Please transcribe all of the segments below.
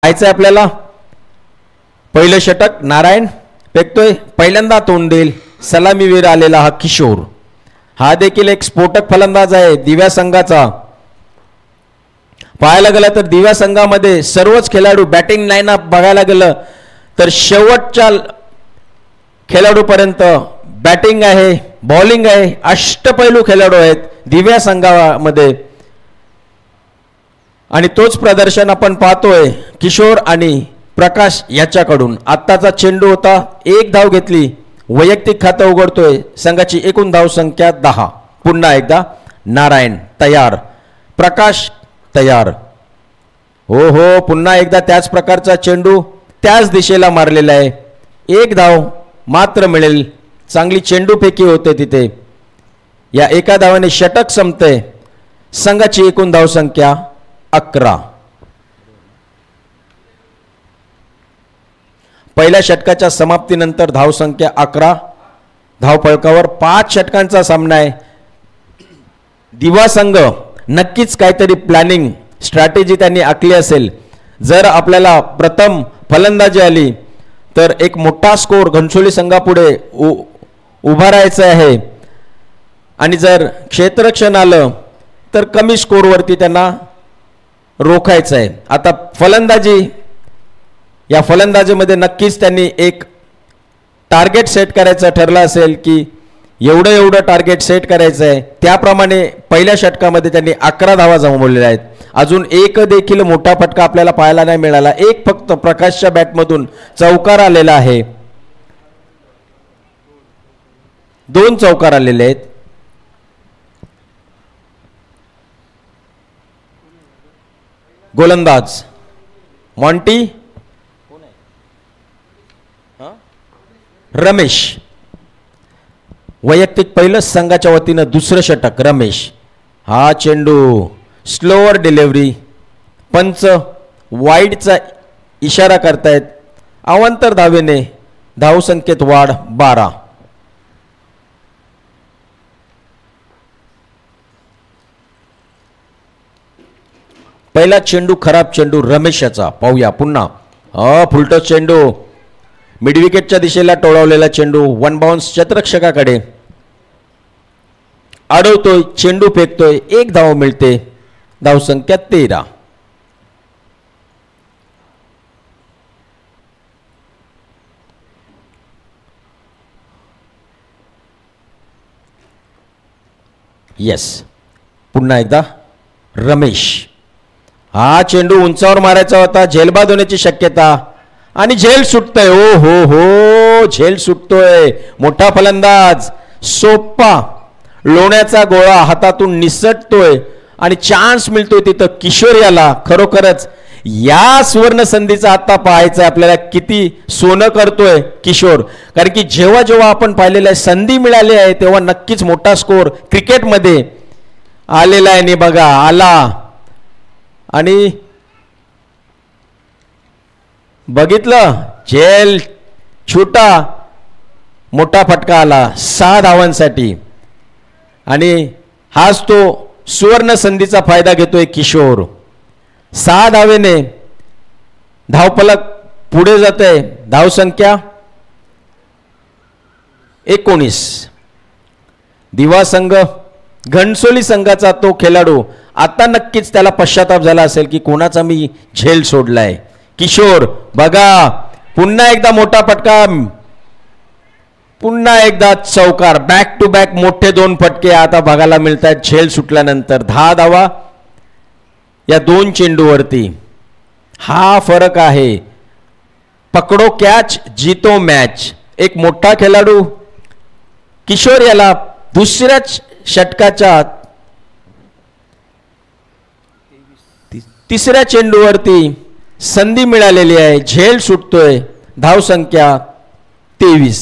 पाहायचंय आपल्याला. पहिलं षटक नारायण फेकतोय, पहिल्यांदा तोंड देईल सलामीवीर आलेला हा किशोर. हा देखील एक स्फोटक फलंदाज आहे दिव्या संघाचा. पाहायला गेलं तर दिव्या संघामध्ये सर्वच खेळाडू बॅटिंग लाईनअप बघायला गेलं तर शेवटच्या खेळाडूपर्यंत बॅटिंग आहे, बॉलिंग आहे, अष्टपैलू खेळाडू आहेत दिव्या संघामध्ये. आणि तोच प्रदर्शन आपण पाहतोय किशोर आणि प्रकाश याच्याकडून. आत्ताचा चेंडू होता, एक धाव घेतली, वैयक्तिक खातं उघडतोय. संघाची एकूण धाव संख्या 10. पुन्हा एकदा नारायण तयार, प्रकाश तयार. हो हो, पुन्हा एकदा त्याच प्रकारचा चेंडू त्याच दिशेला मारलेला आहे. एक धाव मात्र मिळेल. चांगली चेंडूफेकी होते तिथे. या एका धावाने षटक संपते. संघाची एकूण धाव संख्या 11. पहिल्या षटकाच्या समाप्तीनंतर धाव संख्या 11. धावफलकावर 5 षटकांचा सामना आहे. दिवा संघ नक्कीच काहीतरी प्लॅनिंग स्ट्रॅटेजी त्यांनी आखली असेल. जर आपल्याला प्रथम फलंदाजी आली तर एक मोठा स्कोर घनसोली संघापुढे उभा राहायचं आहे आणि जर क्षेत्ररक्षण आलं तर कमी स्कोरवरती त्यांना रोखायचं आहे. आता फलंदाजी, या फलंदाजीमध्ये नक्कीच त्यांनी एक टार्गेट सेट करायचं ठरलं असेल की एवढं टार्गेट सेट करायचं आहे. त्याप्रमाणे पहिल्या षटकामध्ये त्यांनी 11 धावा जमवलेल्या आहेत. अजून एक देखील मोठा फटका आपल्याला पाहायला नाही मिळाला. एक फक्त प्रकाशच्या बॅटमधून चौकार आलेला आहे. 2 चौकार आलेले आहेत. गोलंदाज मॉन्टी रमेश, वैयक्तिक पहिलं, संघाच्या वतीनं दुसरं षटक रमेश. हा चेंडू स्लोअर डिलिव्हरी, पंच वाईडचा इशारा करतायत. अवांतर धावेने धावसंख्येत वाढ 12. पहिला चेंडू खराब चेंडू रमेशाचा. पाहूया पुन्हा. फुलटॉस चेंडू मिडविकेटच्या दिशेला टोळवलेला चेंडू, 1 बाउन्स क्षेत्ररक्षकाकडे. अडवतोय, चेंडू फेकतोय, एक धाव मिळते. धावसंख्या 13. येस, पुन्हा एकदा रमेश. हा चेंडू उंचावर मारायचा होता, झेलबाद होण्याची शक्यता आणि झेल सुटतोय. ओ हो हो, झेल सुटतोय. मोठा फलंदाज सोप्पा लोण्याचा गोळा हातातून निसटतोय आणि चान्स मिळतोय तिथं किशोर याला. खरोखरच या सुवर्ण संधीचा आता पाहायचं आपल्याला, किती सोनं करतोय किशोर. कारण की जेव्हा जेव्हा आपण पाहिलेलं आहे संधी मिळाली आहे तेव्हा नक्कीच मोठा स्कोर क्रिकेटमध्ये आलेला आहे. बघा आला आणि बघितलं, झेल छोटा, मोठा फटका आला 6 धावांसाठी. आणि हाच तो सुवर्ण संधीचा फायदा घेतोय किशोर. 6 धावेने धावफलक पुढे जाते. धावसंख्या 19. दिवा संघ घनसोली संघाचा तो खेळाडू आता नक्कीच त्याला पश्चाताप झाला असेल की कोणाचा मी झेल सोडलाय. किशोर बघा, पुन्हा एकदा मोठा फटका, पुन्हा एकदा चौकार. बॅक टू बॅक मोठे 2 फटके आता बघायला मिळत आहेत झेल सुटल्यानंतर. 10 धावा या 2 चेंडूवरती. हा फरक आहे. पकडो कॅच जीतो मॅच. एक मोठा खेळाडू किशोर याला दुसऱ्याच षटकाच्या 3ऱ्या चेंडूवरती संधी मिळालेली आहे. झेल सुटतोय. धावसंख्या 23.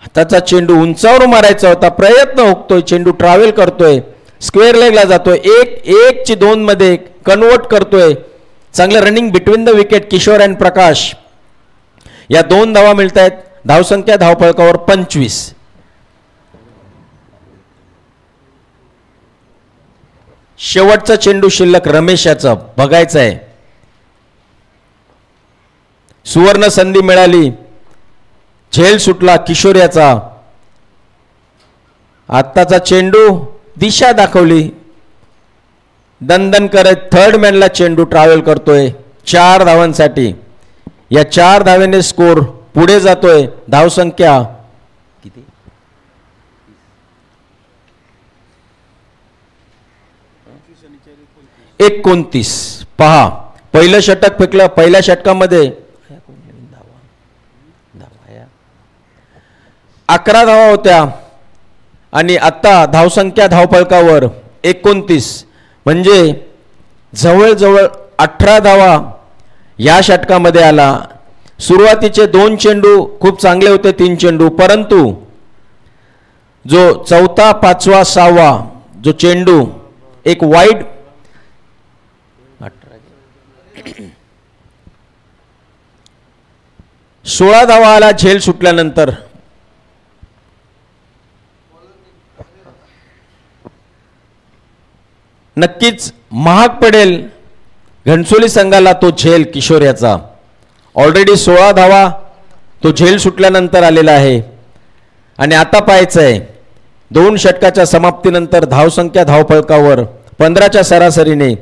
हाताचा चेंडू उंचावर मारायचा होता, प्रयत्न होतोय, चेंडू ट्रॅव्हल करतोय, स्क्वेअर लेगला जातोय, 1-2 मध्ये कन्वर्ट करतोय. चांगलं running between the wicket Kishore and Prakash. या 2 धावा मिळत आहेत. धावसंख्या धावफलकावर 25. शेवटचा चेंडू शिल्लक रमेश याचा बघायचा आहे. सुवर्ण संधी मिळाली, झेल सुटला किशोर याचा. आत्ताचा चेंडू दिशा दाखवली, दणदण करत थर्ड मॅनला चेंडू ट्रॅव्हल करतोय 4 धावांसाठी. या 4 धावेने स्कोर पुढे जातोय. धावसंख्या किती? 29. पहा, पहिलं षटक फेकलं. पहिल्या षटकामध्ये 11 धावा होत्या आणि आता धावसंख्या धावफलकावर 29, म्हणजे जवळजवळ 18 धावा या षटकामध्ये आला. सुरुवातीचे 2 चेंडू खूप चांगले होते, 3 चेंडू, परंतु जो 4था, 5वा, 6वा जो चेंडू एक वाईड 16 धावा आला झेल सुटल्यानंतर. नक्कीच महाग पडेल घणसोली संघाला तो झेल किशोर याचा. ऑलरेडी 16 धावा तो झेल सुटल्यानंतर आलेला आहे आणि आता पाहायचं आहे 2 षटकाच्या समाप्तीनंतर धावसंख्या धावफलकावर 15च्या सरासरीने,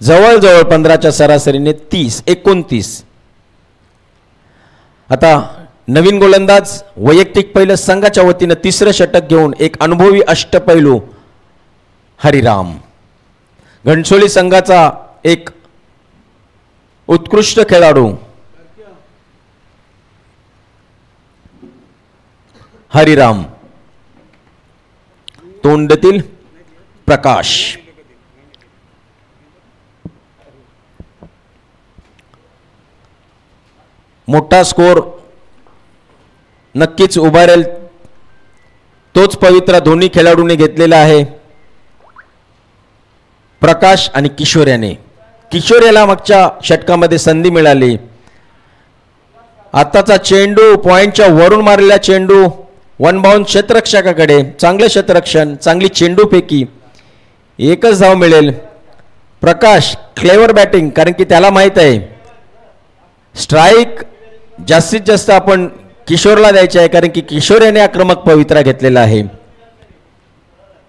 जवळजवळ 15च्या सरासरीने 29. आता नवीन गोलंदाज वैयक्तिक पहिलं संघाच्या वतीनं 3रं षटक घेऊन एक अनुभवी अष्टपैलू हरिराम. घणसोली संघाचा एक उत्कृष्ट खेळाडू हरिराम. तोंडतील प्रकाश. मोठा स्कोर नक्कीच उभारेल तोच पवित्रा दोन्ही खेळाडूंनी घेतलेला आहे, प्रकाश आणि किशोर याने. किशोर याला मागच्या षटकामध्ये संधी मिळाली. आताचा चेंडू पॉइंटच्या वरून मारलेला चेंडू 1 बाउंड क्षेत्ररक्षकाकडे. चांगले क्षेत्ररक्षण, चांगली चेंडूपैकी 1च धाव मिळेल. प्रकाश क्लेवर बॅटिंग, कारण की त्याला माहित आहे स्ट्राईक जास्तीत जास्त आपण किशोरला द्यायचे आहे, कारण की किशोर याने आक्रमक पवित्रा घेतलेला आहे.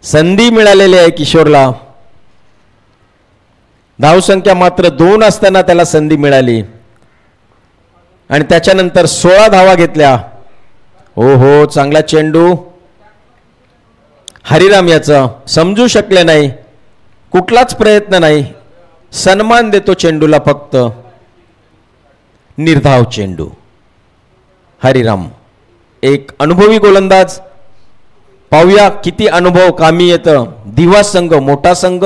संधी मिळालेली आहे किशोरला. धावसंख्या मात्र 2 असताना त्याला संधी मिळाली आणि त्याच्यानंतर 16 धावा घेतल्या. हो, चांगला चेंडू. हरिराम याचा समजू शकले नाही, कुठलाच प्रयत्न नाही, सन्मान देतो चेंडूला फक्त. निर्धाव चेंडू. हरिराम एक अनुभवी गोलंदाज. पाहूया किती अनुभव कामी येतं. दिवा संघ मोठा संघ,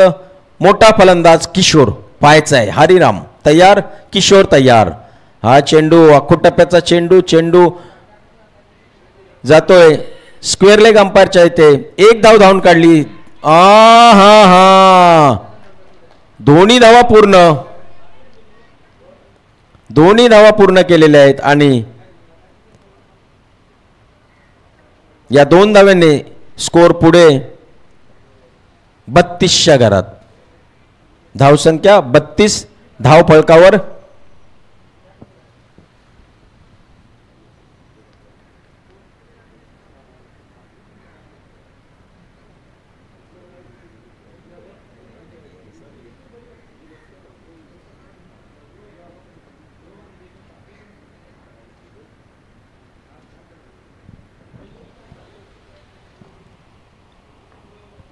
मोठा फलंदाज किशोर पाहायचा आहे. हरिराम तयार, किशोर तयार. हा चेंडू अख्खुटप्प्याचा चेंडू जातोय स्क्वेअर लेग अंपायरच्या इथे. 1 धाव धावून काढली. हा दोन्ही धावा पूर्ण केलेल्या आहेत आणि या 2 धाव्यांनी स्कोर पुढे 32च्या घरात. धावसंख्या 32 धाव फलकावर.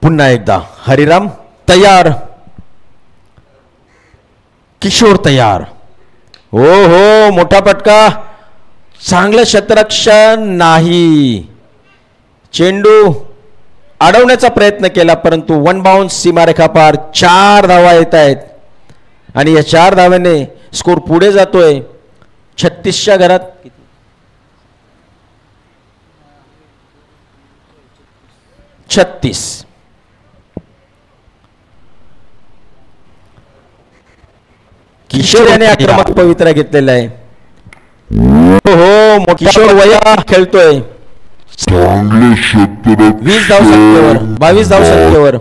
पुन्हा एकदा हरिराम तयार, किशोर तयार. हो मोठा फटका. चांगलं क्षेत्ररक्षण नाही. चेंडू अडवण्याचा प्रयत्न केला परंतु 1 बाउंड सीमारेखा पार. 4 धावा येत आहेत आणि या 4 धाव्याने स्कोर पुढे जातोय 36च्या घरात. किशोर याने आक्रमक पवित्रा घेतलेला आहे. हो किशोर वया खेळतोय. 20 धावसंख्येवर, 22 धावसंख्येवर.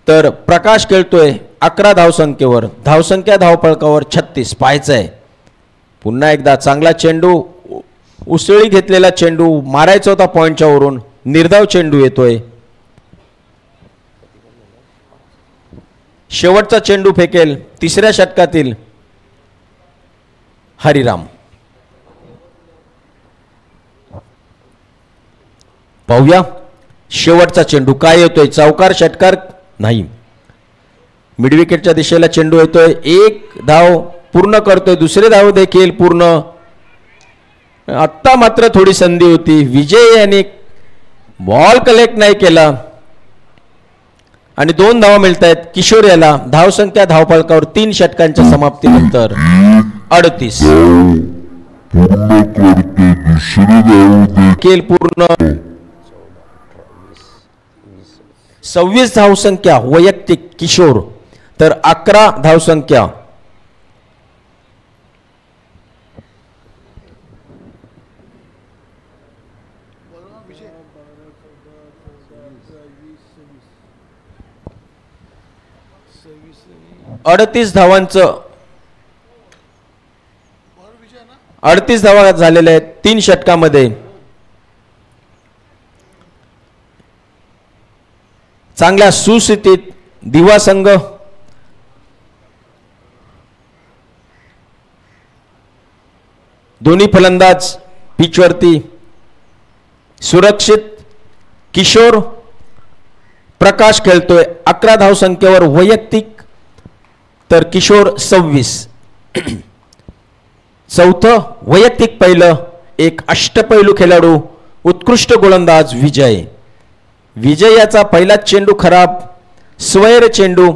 तर प्रकाश खेळतोय 11 धावसंख्येवर. धावसंख्या धावफलकावर 36. पाहायचं आहे पुन्हा एकदा चांगला चेंडू, उसळी घेतलेला चेंडू, मारायचा होता पॉइंटच्या वरून, निर्धाव चेंडू येतोय. शेवटचा चेंडू फेकेल तिसऱ्या षटकातील हरिराम. पाहूया शेवटचा चेंडू काय येतोय. चौकार षटकार नाही, मिडविकेटच्या दिशेला चेंडू येतोय. एक धाव पूर्ण करतोय, दुसरे धाव देखील पूर्ण. आत्ता मात्र थोडी संधी होती, विजय यांनी बॉल कलेक्ट नाही केला आणि 2 धावा मिळत आहेत किशोर याला. धावसंख्या धावफलकावर 3 षटकांच्या समाप्तीनंतर 38. खेळ पूर्ण. 26 धावसंख्या वैयक्तिक किशोर, तर 11 धावसंख्या अडतीस धावांचं 38 धावा झालेल्या आहेत 3 षटकामध्ये. चांगल्या सुस्थितीत दिवा संघ. दोन्ही फलंदाज पिचवरती सुरक्षित. किशोर प्रकाश खेळतोय 11 धावसंख्येवर वैयक्तिक, तर किशोर 26. चौथं वैयक्तिक पहिलं, एक अष्टपैलू खेळाडू, उत्कृष्ट गोलंदाज विजय. विजय याचा पहिला चेंडू खराब, स्वैर चेंडू,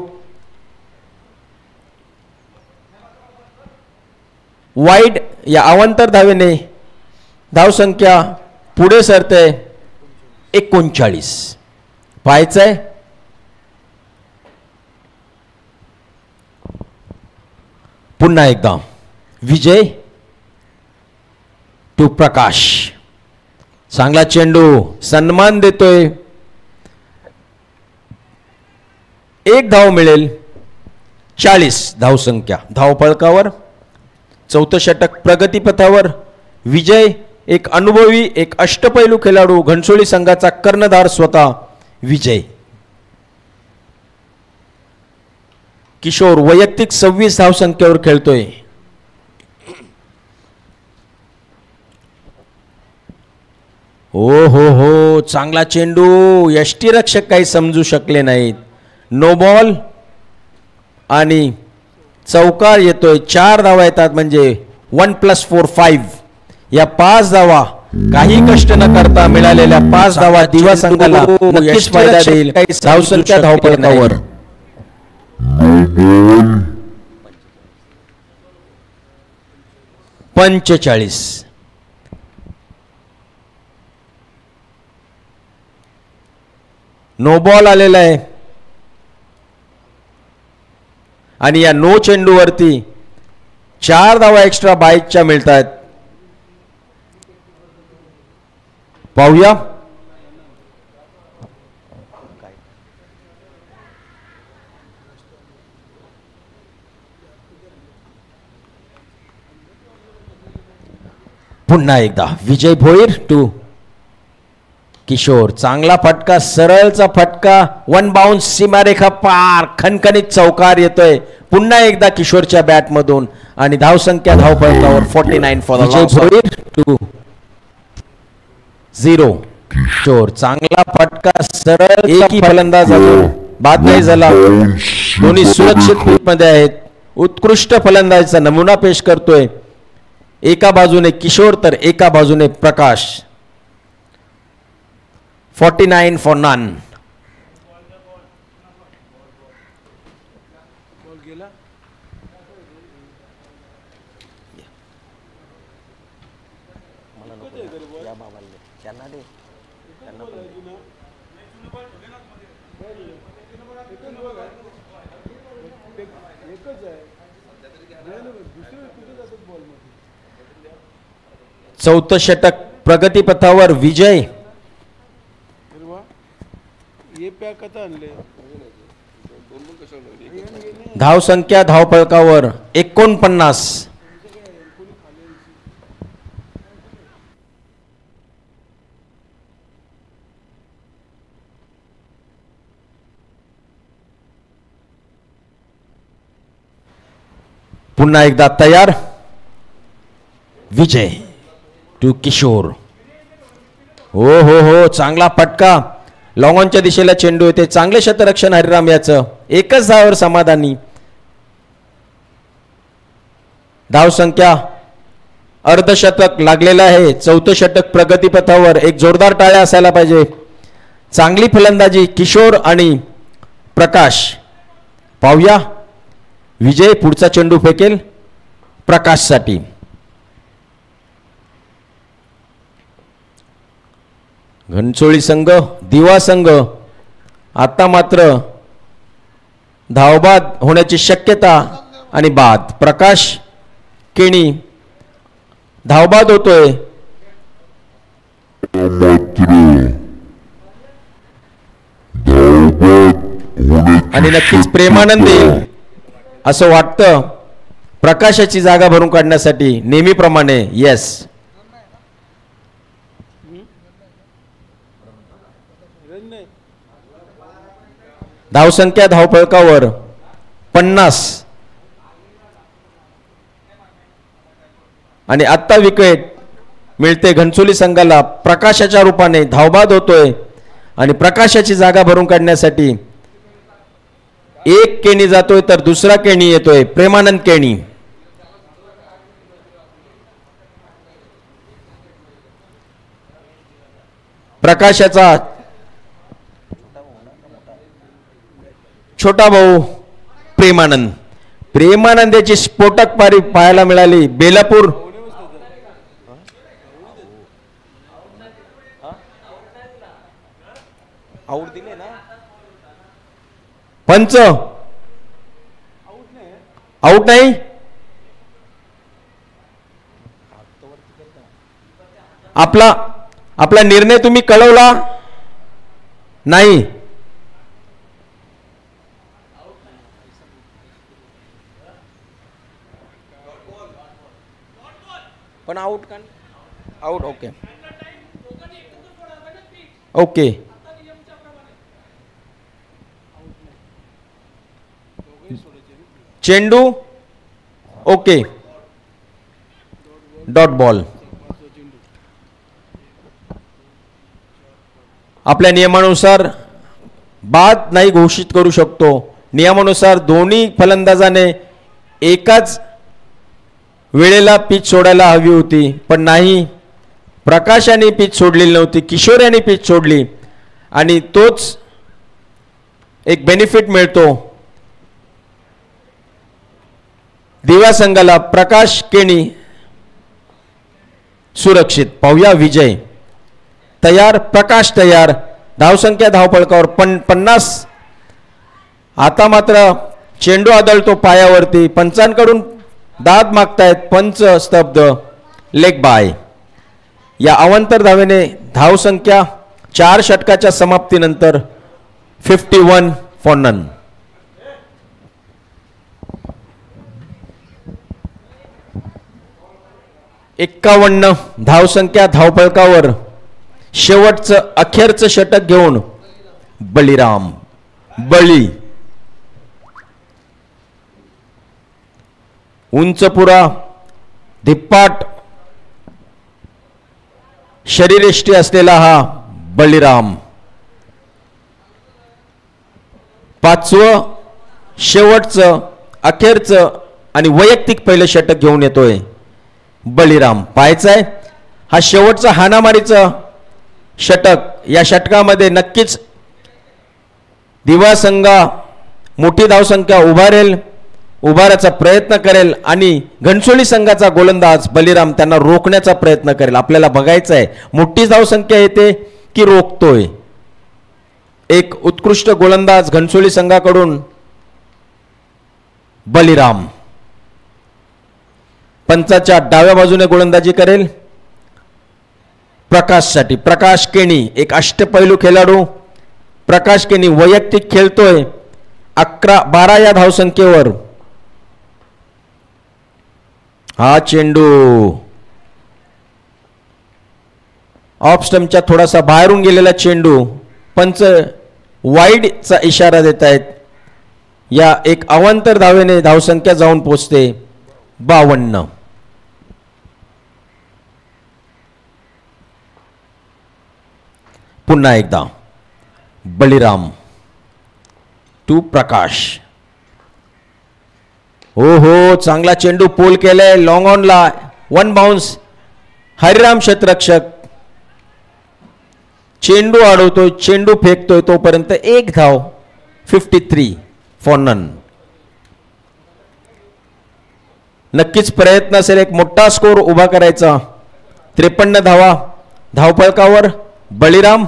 वाईड. या अवांतर धावेने धावसंख्या पुढे सरते 39. पाहायचंय पुन्हा एकदा विजय टू प्रकाश. चांगला चेंडू, सन्मान देतोय. 1 धाव मिळेल. 40 धावसंख्या धावफलकावर. चौथं षटक प्रगतीपथावर. विजय एक अनुभवी, एक अष्टपैलू खेळाडू, घनसोली संघाचा कर्णधार स्वतः विजय. किशोर वैयक्तिक 26 धावसंख्येवर खेळतोय. हो, चांगला चेंडू, यष्टीरक्षक काही समजू शकले नाहीत. नो बॉल आणि चौकार येतोय. 4 धावा येतात, म्हणजे 1 + 4 5. या 5 धावा काही कष्ट न करता मिळालेल्या 5 धावा दिवा संघाला नक्कीच फायदा देईल. धावसंख्या धावफलकावर 45. नो बॉल आलेला आहे आणि या नो चेंडूवरती 4 धावा एक्स्ट्रा बाईकच्या मिळतात. पाहूया पुन्हा एकदा विजय भोईर टू किशोर. चांगला फटका, सरळचा फटका, 1 बाउन्स, सीमारेखा पार, खणखणीत चौकार येतोय पुन्हा एकदा किशोरच्या बॅट मधून आणि धावसंख्या धावफलकावर 49 फॉर विजय भोईर टू 0. किशोर चांगला फटका, सरळ, एकही फलंदाज बाद नाही झाला. दोन्ही सुरक्षित मध्ये आहेत. उत्कृष्ट फलंदाजीचा नमुना पेश करतोय. एका बाजूने किशोर तर एका बाजूने प्रकाश. 49 फॉर नन. चौथं षटक प्रगतीपथावर विजय. धावसंख्या धावफलकावर 49. पुन्हा एकदा तयार. विजय टू किशोर. हो हो हो, चांगला फटका. लॉंग ऑनच्या दिशेला चेंडू येते. चांगले शतरक्षण हरिराम याचं. एकच धावावर समाधानी. धावसंख्या अर्धशतक लागलेलं आहे. चौथं षटक प्रगतीपथावर. एक जोरदार टाळ्या असायला पाहिजे. चांगली फलंदाजी किशोर आणि प्रकाश. पाहूया विजय पुढचा चेंडू फेकेल प्रकाशसाठी. घनसोळी संघ दिवा संघ आता मात्र धावबाद होण्याची शक्यता आणि बाद. प्रकाश केणी धावबाद होतोय आणि नक्कीच प्रेमानंद येईल असं वाटतं प्रकाशाची जागा भरून काढण्यासाठी नेहमीप्रमाणे. येस, धावसंख्या धावफलकावर 50 आणि आत्ता विकेट मिळते घनसोली संघाला. प्रकाशाच्या रूपाने धावबाद होतोय आणि प्रकाशाची जागा भरून काढण्यासाठी एक केणी जातोय तर दुसरा केणी येतोय. प्रेमानंद केणी. प्रकाशाचा छोटा भाऊ प्रेमानंद. प्रेमानंद याची स्फोटक पारी पाहायला मिळाली. बेलापूर आउट दिले ना. पंच आउट नाही. आपला निर्णय तुम्ही कळवला नाही. पण आउट का आउट. Okay okay. चेंडू ओके. Dot ball. आपल्या नियमानुसार बाद नाही घोषित करू शकतो. नियमानुसार दोन्ही फलंदाजाने एकाच वेळेला पिच सोडायला हवी होती पण नाही. प्रकाशाने पिच सोडलेली नव्हती. किशोर यांनी पिच सोडली आणि तोच एक बेनिफिट मिळतो दिवा संघाला. प्रकाश केणी सुरक्षित. पाहूया विजय तयार. प्रकाश तयार. धावसंख्या धावफलकावर 50. आता मात्र चेंडू आदळतो पायावरती. पंचांकडून दाद मागतायत. पंच स्तब्ध. Leg bye. या अवांतर धावेने धावसंख्या 4 षटकाच्या समाप्तीनंतर 51 फॉर नन. एक्कावन्न धावसंख्या धावफलकावर शेवटचं अखेरचं षटक घेऊन बळीराम. बळी उंचपुरा धिप्पाट शरीरयष्टी असलेला हा बळीराम. 5वं शेवटचं अखेरचं आणि वैयक्तिक पहिलं षटक घेऊन येतोय बळीराम. पाहायचंय हा शेवटचा हाणामारीचं षटक. या षटकामध्ये नक्कीच दिवा संघ मोठी धावसंख्या उभारायचा प्रयत्न करेल आणि घनसोली संघाचा गोलंदाज बळीराम त्यांना रोखण्याचा प्रयत्न करेल. आपल्याला बघायचं आहे मोठी धावसंख्या येते की रोखतोय. एक उत्कृष्ट गोलंदाज घनसोली संघाकडून बळीराम. पंचाच्या डाव्या बाजूने गोलंदाजी करेल प्रकाशसाठी. प्रकाश केणी एक अष्टपैलू खेळाडू. प्रकाश केणी वैयक्तिक खेळतोय 11-12 या धावसंख्येवर. हा चेंडू ऑफ स्टंपच्या थोडासा बाहेरून गेलेला चेंडू. पंच वाईडचा इशारा देत आहेत. या एक अवांतर धावेने धावसंख्या जाऊन पोहोचते 52. पुन्हा एकदा बलिराम टू प्रकाश. हो हो, चांगला चेंडू पोल केलाय लॉंग ऑनला. 1 बाउन्स. हरिराम क्षेत्ररक्षक चेंडू अडवतोय, चेंडू फेकतोय तोपर्यंत 1 धाव. 53 फॉर नन. नक्कीच प्रयत्न असेल एक मोठा स्कोर उभा करायचा. 53 धावा धावफलकावर बलिराम.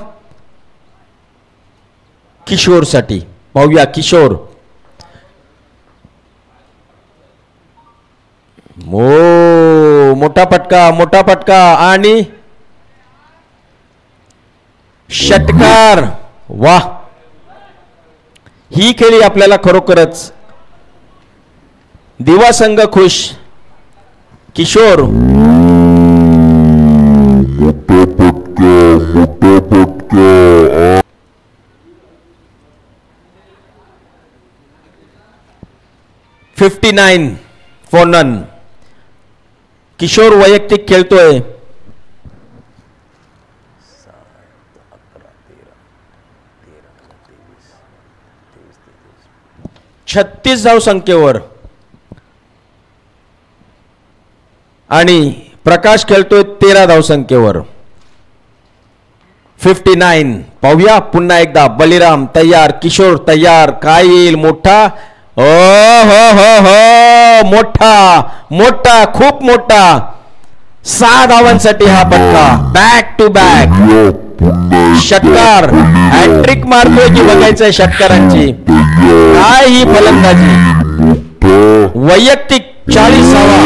किशोर साठी पाहूया. किशोर मोठा फटका आणि षटकार. वाह, ही खेळी आपल्याला खरोखरच दिवा संघ खुश. Kishore 59 for none. किशोर वैयक्तिक खेळतोय. 36 धाव संख्येवर आणि प्रकाश खेळतोय 13 धाव संख्येवर. 59. पाहूया पुन्हा एकदा. बलिराम तयार, किशोर तयार. काय येईल? मोठा. हो हो हो हो, मोठा मोठा, खूप मोठा. 6 धावांसाठी हा फटका. बॅक टू बॅक षटकार. हॅट्रिक मारतोय की बघायचंय षटकारांची. काय ही फलंदाजी. वैयक्तिक 40 धावा.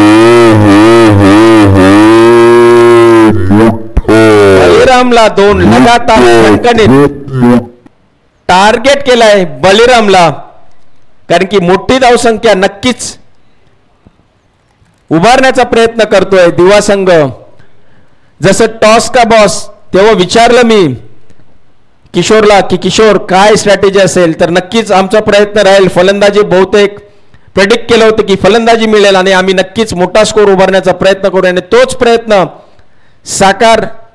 बलिरामला 2 लगातार फटकाने टार्गेट केलाय बलिरामला, कारण की मोठी धावसंख्या नक्कीच उभारण्याचा प्रयत्न करतोय दिवा संघ. जसं टॉस का बॉस तेव्हा विचारलं मी किशोरला की किशोर काय स्ट्रॅटेजी असेल, तर नक्कीच आमचा प्रयत्न राहील. फलंदाजी बहुतेक प्रेडिक्ट केलं होतं की फलंदाजी मिळेल आणि आम्ही नक्कीच मोठा स्कोर उभारण्याचा प्रयत्न करू, आणि तोच प्रयत्न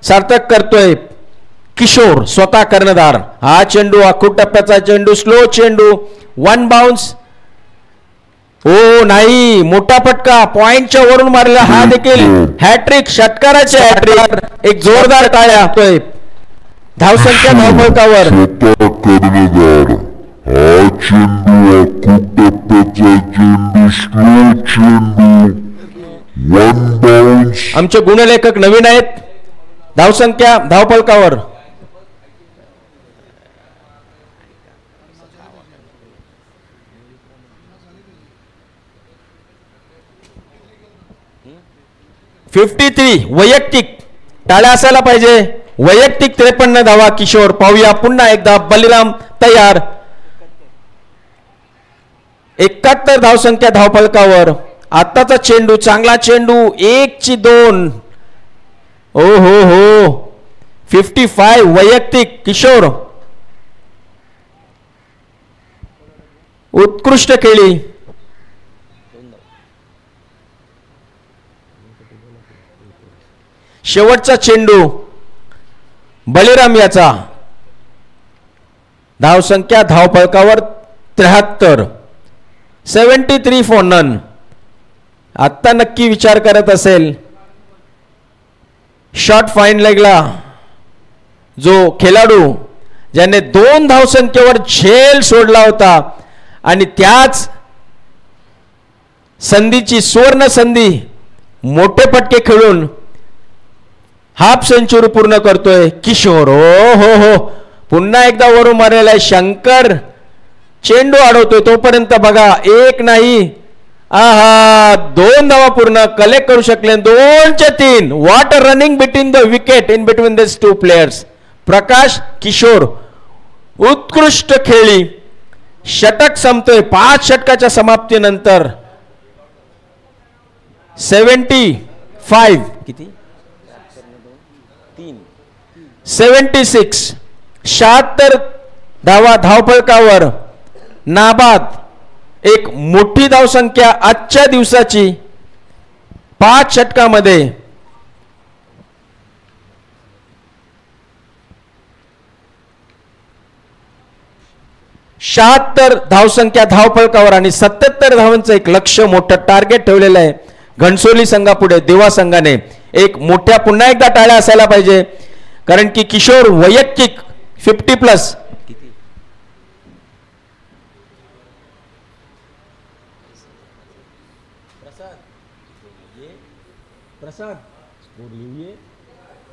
सार्थक करतोय किशोर स्वतः कर्णधार. हा चेंडू आखूड टप्प्याचा चेंडू, स्लो चेंडू. 1 बाउन्स. ओ नाही, मोठा फटका पॉइंटच्या वरून मारला. हा देखील हॅट्रिक, षटकाराचे हॅट्रिक. एक जोरदार टाळ्या. धावसंख्या धावफलकावर. आमचे गुणलेखक नवीन आहेत. धावसंख्या धावफलकावर. वैयक्तिक टाळ्या असायला पाहिजे. वैयक्तिक 53 धावा किशोर. पाहूया पुन्हा एकदा. बलिराम तयार. 71 धावसंख्या धावफलकावर. आताचा चेंडू चांगला चेंडू. 1 ची 2. ओ हो हो. 55 वैयक्तिक किशोर. उत्कृष्ट खेळी. शेवटचा चेंडू बलिराम याचा. धावसंख्या धावफलकावर 73. 73 फॉर नन. आत्ता नक्की विचार करत असेल शॉट फाईन लेगला जो खेळाडू ज्याने 2 धावसंख्येवर झेल सोडला होता आणि त्याच संधीची सुवर्ण संधी मोठे फटके खेळून हाफ सेंचुरी पूर्ण करतोय किशोर. ओ हो हो, पुन्हा एकदा वरून मारलेला आहे. शंकर चेंडू अडवतोय तोपर्यंत बघा 1 नाही, आहा 2 धावा पूर्ण कलेक्ट करू शकले. 2 चे 3. What a running between the wicket in between this 2 players. Prakash Kishore उत्कृष्ट खेळी. षटक संपतोय 5 षटकाच्या समाप्तीनंतर. 75 किती 76 76 धावा धावफलकावर. नाबाद एक मोठी धावसंख्या आजच्या दिवसाची 5 षटकामध्ये 76 धावसंख्या धावफलकावर आणि 77 धावांचं एक लक्ष्य मोठं टार्गेट ठेवलेलं आहे घणसोली संघापुढे. दिवा संघाने एक मोठ्या पुन्हा एकदा टाळ्या असायला पाहिजे कारण की किशोर वैयक्तिक 50+ प्रसाद स्कोर लिहिए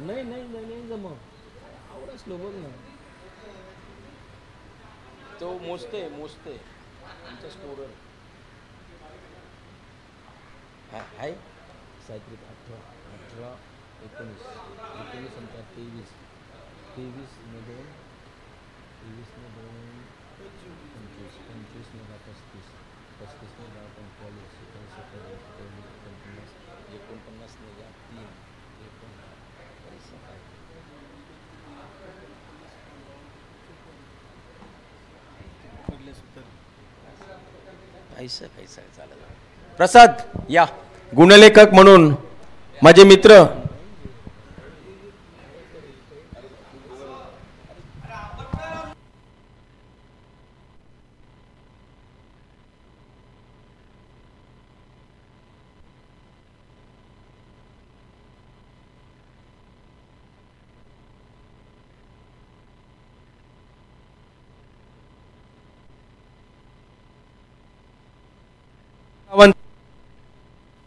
नाही नाही नाही जमा आवडा स्लो बघ ना तो मोजते आमचा स्कोरर हाय सायत्रिक 18 19 अंतर 23 ने 2 25 ने 35 ने 45 49 ने 3 प्रसाद या गुणलेखक म्हणून माझे मित्र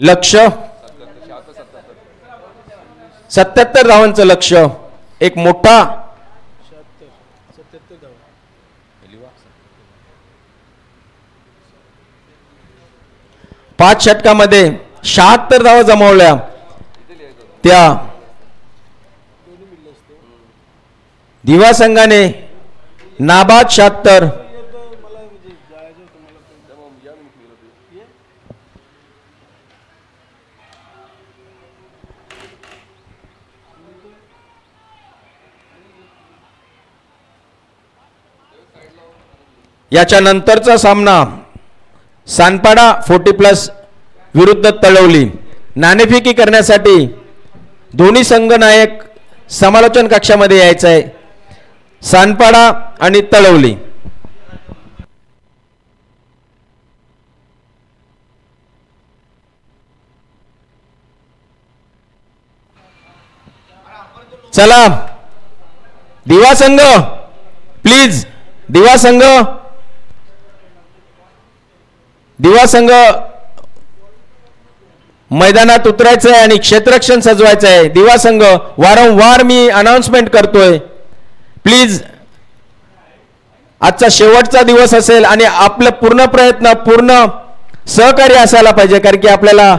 लक्ष्य 77 धावांचं लक्ष्य एक मोठा 5 षटकामध्ये 76 धावा जमावल्या त्या दिवा संघाने नाबाद 76 याच्या नंतरचा सामना सानपाडा 40+ विरुद्ध तळवली. नाणेफेकी करण्यासाठी दोन्ही संघ नायक समालोचन कक्षामध्ये यायचं आहे. सानपाडा आणि तळवली. चला दिवा संघ प्लीज दिवा संघ मैदानात उतरायचं आहे आणि क्षेत्ररक्षण सजवायचं आहे. दिवा संघ वारंवार मी अनाउन्समेंट करतोय प्लीज आजचा शेवटचा दिवस असेल आणि आपलं पूर्ण प्रयत्न पूर्ण सहकार्य असायला पाहिजे कारण की आपल्याला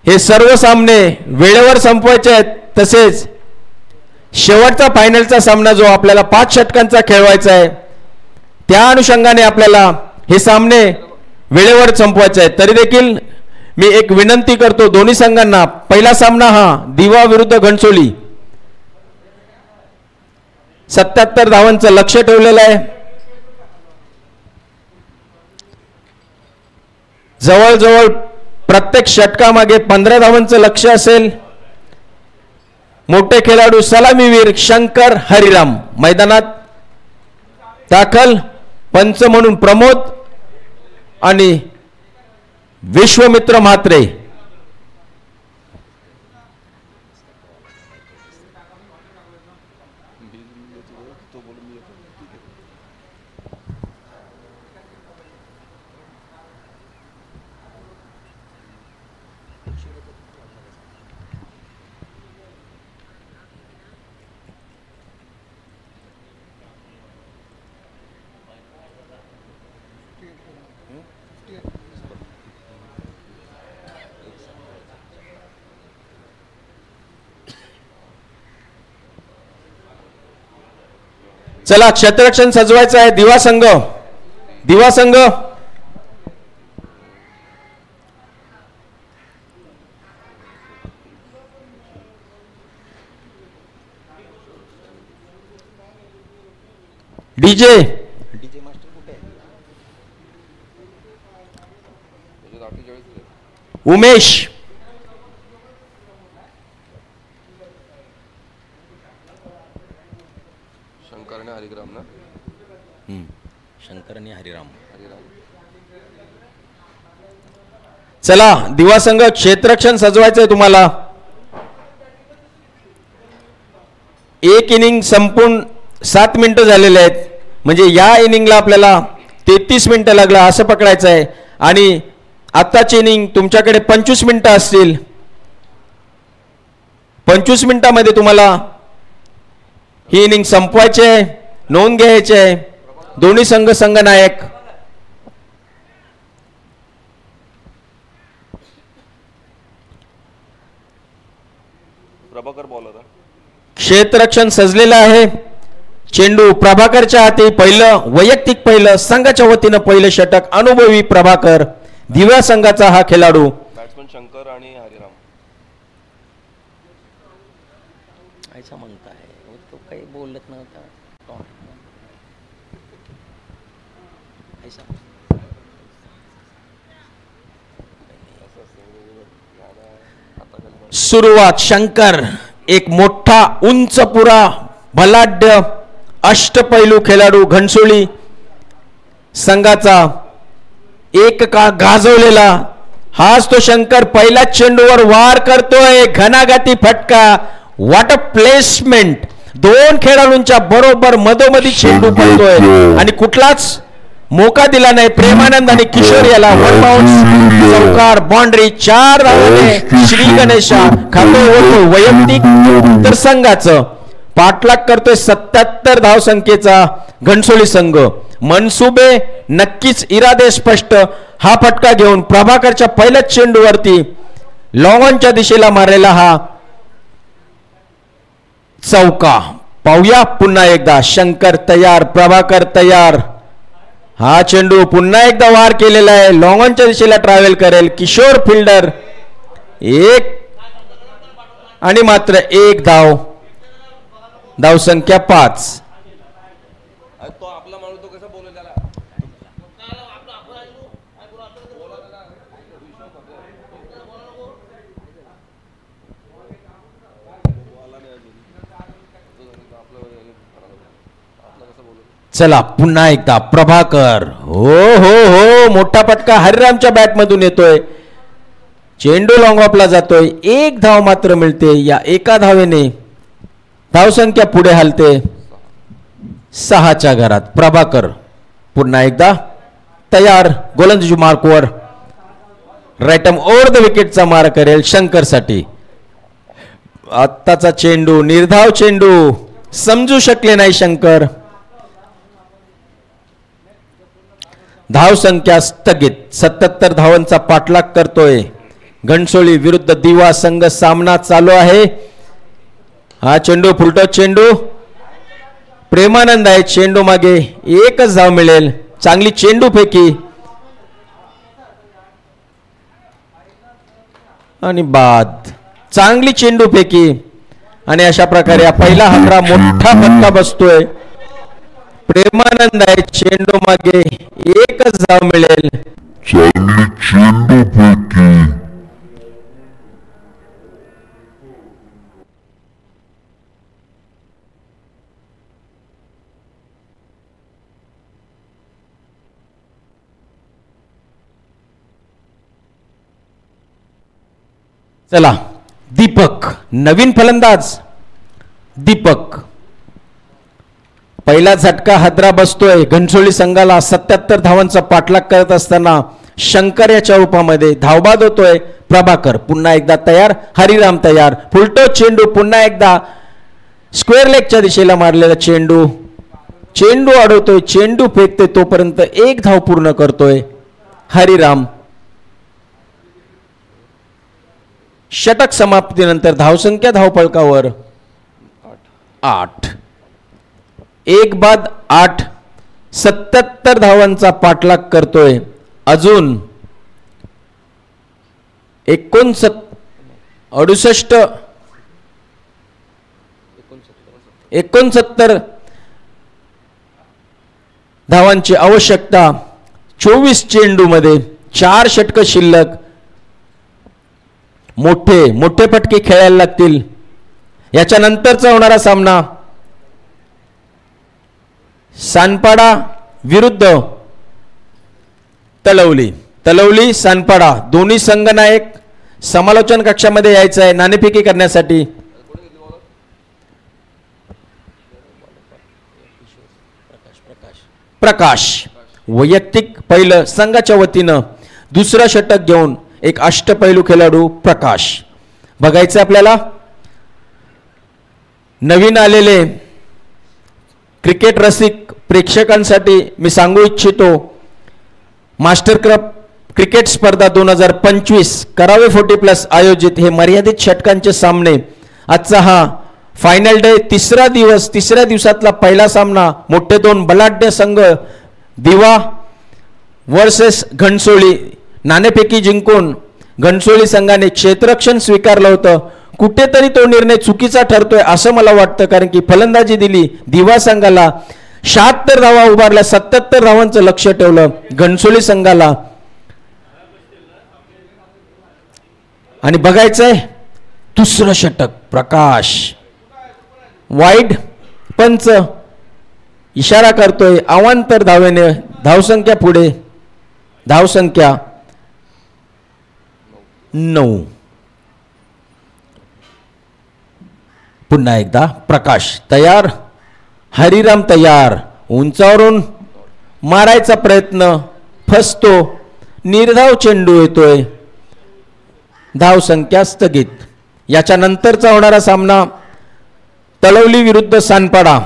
हे सर्व सामने वेळेवर संपवायचे आहेत. तसेच शेवटचा फायनलचा सामना जो आपल्याला 5 षटकांचा खेळवायचा आहे त्या अनुषंगाने आपल्याला हे सामने वेळेवर संपवायचे आहेत. तरी देखील मी एक विनंती करतो दोन्ही संघांना. पहिला सामना हा दिवा विरुद्ध घणसोली 77 धावांचं लक्ष्य ठेवलेलं आहे. जवळजवळ प्रत्येक षटकामागे 15 धावांचं लक्ष्य असेल. मोठे खेळाडू सलामीवीर शंकर हरिराम मैदानात दाखल. पंच म्हणून प्रमोद आणि विश्वमित्र म्हात्रे. चला क्षेत्ररक्षण सजवायचं आहे. दिवा संघ डीजे मास्टर कुठे उमेश शंकर आणि हरिराम ना. शंकर आणि हरिराम. चला दिवा संघ क्षेत्ररक्षण सजवायचंय तुम्हाला. एक इनिंग संपून 7 मिनिटं झालेले आहेत, म्हणजे या इनिंगला आपल्याला 33 मिनिटं लागला असं पकडायचं आहे. आणि आत्ताची इनिंग तुमच्याकडे 25 मिनिटं असतील. 25 मिनिटांमध्ये तुम्हाला ही इनिंग संपवायची आहे, नोंद घ्यायची आहे. दोन्ही संघ संघनायक. प्रभाकर बॉलर. क्षेत्ररक्षण सजलेलं आहे. चेंडू प्रभाकरच्या हाती. पहिलं वैयक्तिक, पहिलं संघाच्या वतीनं पहिलं षटक. अनुभवी प्रभाकर, दिव्या संघाचा हा खेळाडू. बॅट्समन शंकर आणि हरिराम. ऐसा म्हणता है वो तो काही बोलत नव्हता. सुरुवात शंकर, एक मोठा उंच पुरा बलाढ्य अष्टपैलू खेळाडू, घनसोली संघाचा एक का गाजवलेला हाच तो शंकर. पहिल्याच चेंडूवर वार करतोय, घणाघाती फटका. What a placement. 2 खेळाडूंच्या बरोबर मधोमधी चेंडू पडतोय आणि कुठलाच मोका दिला नाही. प्रेमानंद आणि किशोर याला 1 बाउंस, चौकार, बाउंड्री. 4 धावाने श्री गणेशा खाते होतो. वैयक्तिक तर संघाचं पाठलाग करतोय 77 धावसंख्येचा घनसोली संघ. मनसुबे नक्कीच, इरादे स्पष्ट. हा फटका घेऊन प्रभाकरच्या पहिल्याच चेंडूवरती लॉंग ऑनच्या दिशेला मारलेला हा चौका. पाहूया पुन्हा एकदा. शंकर तयार, प्रभाकर तयार. हा चेंडू पुन्हा एकदा वार केलेला आहे, लॉंग ऑनच्या दिशेला ट्रॅव्हल करेल. किशोर फिल्डर. एक आणि मात्र 1 धाव. धावसंख्या 5. तो आपला माणूस तो कसा बोलला त्याला. चला पुन्हा एकदा प्रभाकर. हो हो हो, मोठा फटका हरिरामच्या बॅट मधून येतोय. चेंडू लॉंग ऑफला जातोय. 1 धाव मात्र मिळते. या एका धावेने धावसंख्या पुढे हलते 6च्या घरात. प्रभाकर पुन्हा एकदा तयार. गोलंदाजी मार्कवर राईटम ओव्हर द विकेटचा मार करेल शंकरसाठी. आत्ताचा चेंडू निर्धाव चेंडू, समजू शकले नाही शंकर. धावसंख्या स्थगित. 77 धावांचा पाठलाग करतोय घनसोली विरुद्ध दिवा संघ. सामना चालू आहे. हा चेंडू फुलटो चेंडू. प्रेमानंद आहे चेंडू मागे. 1च धाव मिळेल. चांगली चेंडू फेकी आणि बाद. चांगली चेंडू फेकी आणि अशा प्रकारे पहिला हकरा मोठा फटका बसतोय. प्रेमानंद आहे चेंडू मागे. 1च धाव मिळेल. चांगली चेंडू फेकी. चला दीपक, नवीन फलंदाज दीपक. पहिला झटका हादरा बसतोय घनसोली संघाला. 77 धावांचा पाठलाग करत असताना शंकर याच्या रूपामध्ये धावबाद होतोय. प्रभाकर पुन्हा एकदा तयार. हरिराम तयार. फुलटो चेंडू पुन्हा एकदा स्क्वेअर लेगच्या दिशेला मारलेला चेंडू. चेंडू अडवतोय, चेंडू फेकतोय, तोपर्यंत 1 धाव पूर्ण करतोय हरिराम. षटक समाप्तीनंतर धावसंख्या धावफलकावर 8. 1 बाद 8. 77 धावांचा पाठलाग करतोय. अजून 69 धावांची आवश्यकता. 24 चेंडू मध्ये 4 षटक शिल्लक. मोठे फटके खेळायला लागतील. याच्या नंतरचा होणारा सामना सानपाडा विरुद्ध तलवली. तलवली सानपाडा दोन्ही संघ नायक समालोचन कक्षामध्ये यायचं आहे नाणेफेकी करण्यासाठी. प्रकाश वैयक्तिक पहिलं संघाच्या वतीनं दुसरं षटक घेऊन एक अष्टपैलू खेळाडू प्रकाश. बघायचं आपल्याला नवीन आलेले क्रिकेट रसिक प्रेक्षकांसाठी मी सांगू इच्छितो, मास्टर कप क्रिकेट स्पर्धा 2025 करावे 40+ आयोजित हे मर्यादित षटकांचे सामने. आजचा हा फायनल डे तिसरा दिवसातला पहिला सामना. मोठे दोन बलाढ्य संघ दिवा वर्सेस घनसोली. नाणेफेकी जिंकून घनसोली संघाने क्षेत्ररक्षण स्वीकारलं होतं. कुठेतरी तो निर्णय चुकीचा ठरतोय असं मला वाटतं, कारण की फलंदाजी दिली दिवा संघाला, 76 धावा उभारल्या, 77 धावांचं लक्ष ठेवलं घनसोली संघाला. आणि बघायचंय दुसरं षटक प्रकाश. वाईड पंच इशारा करतोय अवांतर धावेने. धावसंख्या पुढे, धावसंख्या 9. पुन्हा एकदा प्रकाश तयार, हरिराम तयार. उंचावरून मारायचा प्रयत्न फसतो, निर्धाव चेंडू येतोय, धावसंख्या स्थगित. याच्या नंतरचा होणारा सामना तलवली विरुद्ध सानपाडा.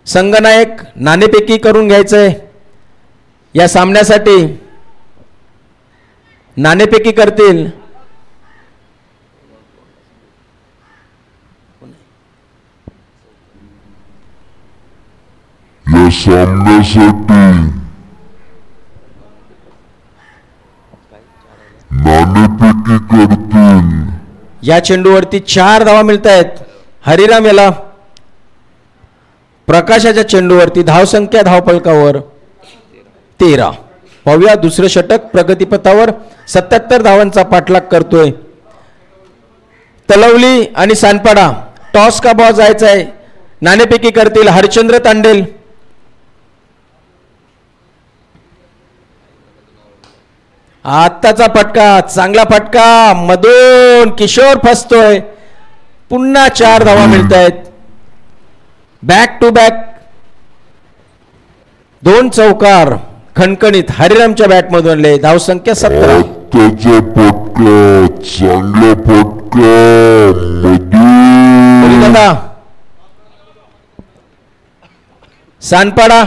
संघनायक नाणेफेकी करून घ्यायचंय. या सामन्यासाठी नाणेफेकी करतील या सामन्यासाठी नाणेफेकी करतील. या चेंडूवरती 4 धावा मिळत आहेत हरिराम याला. प्रकाशाच्या चेंडूवरती धावसंख्या धावफलकावर 13. पाहूया दुसरं षटक प्रगतीपथावर 77 धावांचा पाठलाग करतोय तलवली आणि सानपाडा. टॉस का बॉल जायचा आहे. नाणेफेकी करतील हरिश्चंद्र तांडेल. आत्ताचा फटका, चांगला फटका, मधून किशोर फसतोय. पुन्हा 4 धावा मिळत आहेत. बॅक टू बॅक 2 चौकार खणखणीत हरिरामच्या बॅटमधून आले. धावसंख्या 17. आत्ताचा फटका, चांगला फटका, दादा सानपाडा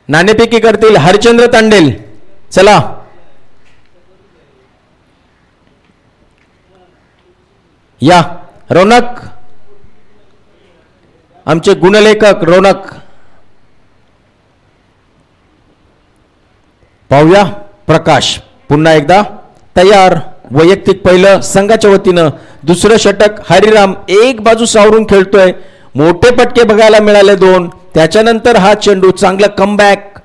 नाणेफेकी करतील हरिश्चंद्र तांडेल. चला या रौनक, आमचे गुणलेखक रौनक. पाहूया प्रकाश पुन्हा एकदा तयार. वैयक्तिक पहिलं संघाच्या वतीनं दुसरं षटक हरिराम एक बाजू सावरून खेळतोय. मोठे पटके बघायला मिळाले 2. त्याच्यानंतर हा चेंडू चांगला कमबॅक.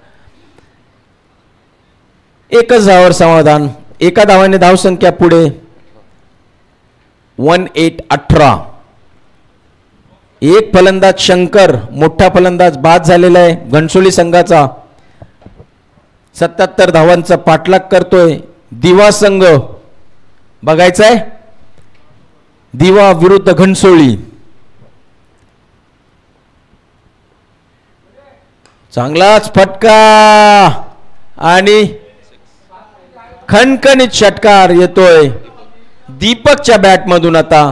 एकच धावावर समाधान. एका धावाने धावसंख्या पुढे 18. एक फलंदाज शंकर मोठा फलंदाज बाद झालेला आहे घनसोली संघाचा. 77 धावांचा पाठलाग करतोय दिवा संघ. बघायचा आहे दिवा विरुद्ध घनसोली. चांगलाच फटका आणि खणखणीत षटकार येतोय दीपकच्या बॅटमधून. आता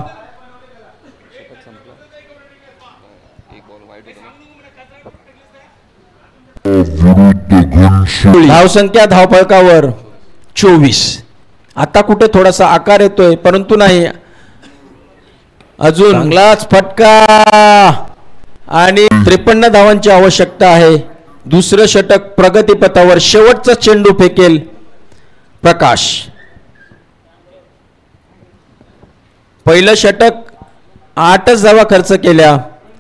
धावसंख्या धावफलकावर 24. आता कुठे थोडासा आकार येतोय परंतु नाही. अजून चांगलाच फटका आणि 53 धावांची आवश्यकता आहे. दुसरं षटक प्रगतीपथावर. शेवटचा चेंडू फेकेल प्रकाश. पहिलं षटक 8च धावा खर्च केल्या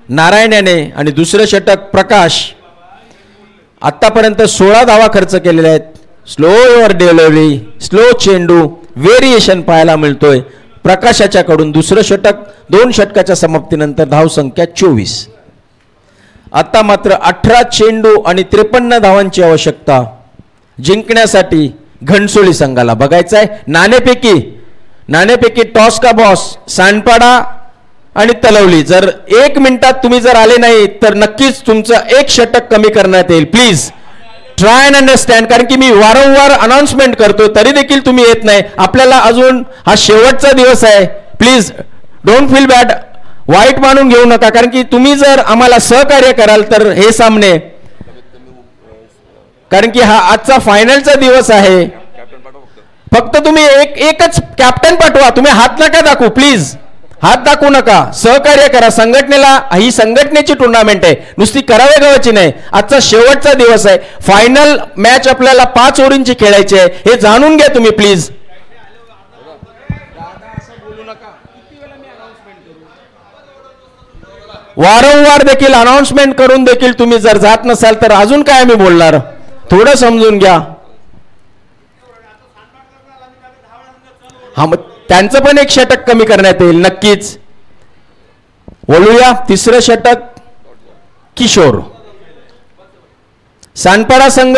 नारायण याने आणि दुसरं षटक प्रकाश आतापर्यंत 16 धावा खर्च केलेल्या आहेत. स्लो ओव्हर डिलिव्हरी, स्लो चेंडू, व्हेरिएशन पाहायला मिळतोय. प्रकाशाच्याकडून दुसरं षटक, 2 षटकाच्या समाप्तीनंतर धावसंख्या 24. आता मात्र 18 चेंडू आणि 53 धावांची आवश्यकता जिंकण्यासाठी घणसोली संघाला. बघायचं आहे नाणेपैकी टॉस का बॉस सांडपाडा आणि तलवली. जर 1 मिनिटात तुम्ही जर आले नाही तर नक्कीच तुमचं 1 षटक कमी करण्यात येईल. प्लीज ट्राय अँड अंडरस्टँड, कारण की मी वारंवार अनाउन्समेंट करतो तरी देखील तुम्ही येत नाही. आपल्याला अजून हा शेवटचा दिवस आहे. प्लीज डोंट फील बॅड, वाईट मानून घेऊ नका, कारण की तुम्ही जर आम्हाला सहकार्य कराल तर हे सामने, कारण की हा आजचा फायनलचा दिवस आहे. फक्त तुम्ही एकच कॅप्टन पाठवा. तुम्ही हात नका दाखवू, प्लीज हात दाखवू नका. सहकार्य करा संघटनेला. ही संघटनेची टुर्नामेंट आहे, नुसती करावे गावाची नाही. आजचा शेवटचा दिवस आहे. फायनल मॅच आपल्याला 5 ओव्हरींची खेळायची आहे, हे जाणून घ्या तुम्ही प्लीज. वारंवार देखील अनाउन्समेंट करून देखील तुम्ही जर जात नसाल तर अजून काय आम्ही बोलणार. थोडं समजून घ्या. हा, मग त्यांचं पण 1 षटक कमी करण्यात येईल नक्कीच. वळूया 3रं षटक किशोर. सांडपाडा संघ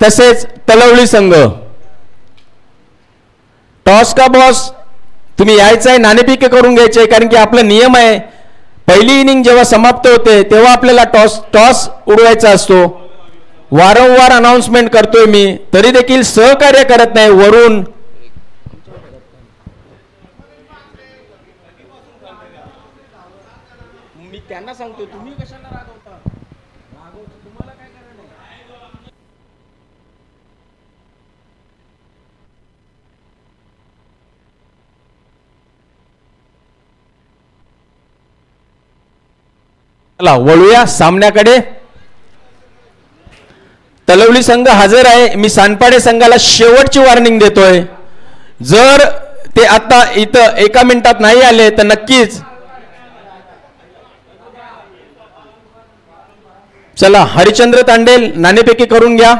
तसेच तलवली संघ. टॉस का बॉस तुम्ही यायचं आहे, नाणेफेक करून घ्यायचे आहे, कारण की आपला नियम आहे पहिली इनिंग जेव्हा समाप्त होते तेव्हा आपल्याला टॉस उडवायचा असतो. वारंवार अनाउन्समेंट करतोय मी तरी देखील सहकार्य करत नाही वरून. मी त्यांना सांगतो तुम्ही कशाला रागवता. तुम्हाला काय करायचं. चला वळूया सामन्याकडे. तलवली संघ हजर आहे. मी सांडपाडे संघाला शेवटची वॉर्निंग देतोय, जर ते आता इथं 1 मिनिटात नाही आले तर नक्कीच. चला हरिचंद्र तांडेल नाणेफेकी करून घ्या.